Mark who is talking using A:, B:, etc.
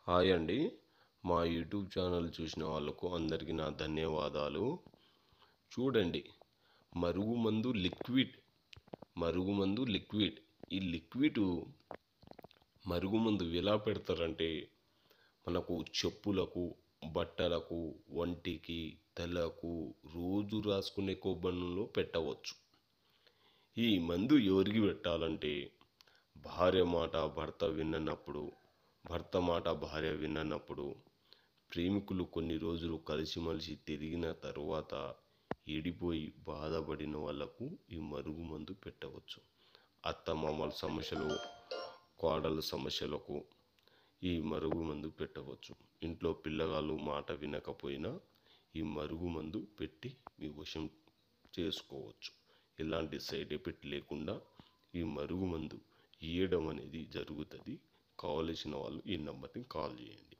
A: Hi అండి. మా YouTube channel చూసిన వాళ్ళకు అందరికీ నా ధన్యవాదాలు. చూడండి, మరుగుమందు లిక్విడ్ ఈ లిక్విడ్ మరుగుమందు ఎలా పెడతారంటే మనకు చెప్పులకు, బట్టలకు, వంటికి, తలకు రోజు రాసుకునే కొబ్బరిలో పెట్టవచ్చు. ఈ మందు ఎవరికి పెట్టాలంటే భార్య మాట భర్త విన్నప్పుడు, భర్త మాట భార్య విన్నప్పుడు, ప్రేమికులు కొన్ని రోజులు కలిసిమెలిసి తిరిగిన తరువాత ఎడిపోయి బాధపడిన వాళ్లకు ఈ మరుగుమందు పెట్టవచ్చు. అత్తమామల సమస్యలు, కోడల సమస్యలకు ఈ మరుగుమందు పెట్టవచ్చు. ఇంట్లో పిల్లగాళ్ళు మాట వినకపోయినా ఈ మరుగుమందు పెట్టి మీ వశం చేసుకోవచ్చు. ఎలాంటి సైడ్ ఎఫెక్ట్ లేకుండా ఈ మరుగుమందు ఇయ్యడం అనేది జరుగుతుంది. కావలసిన వాళ్ళు ఈ నెంబర్ని కాల్ చేయండి.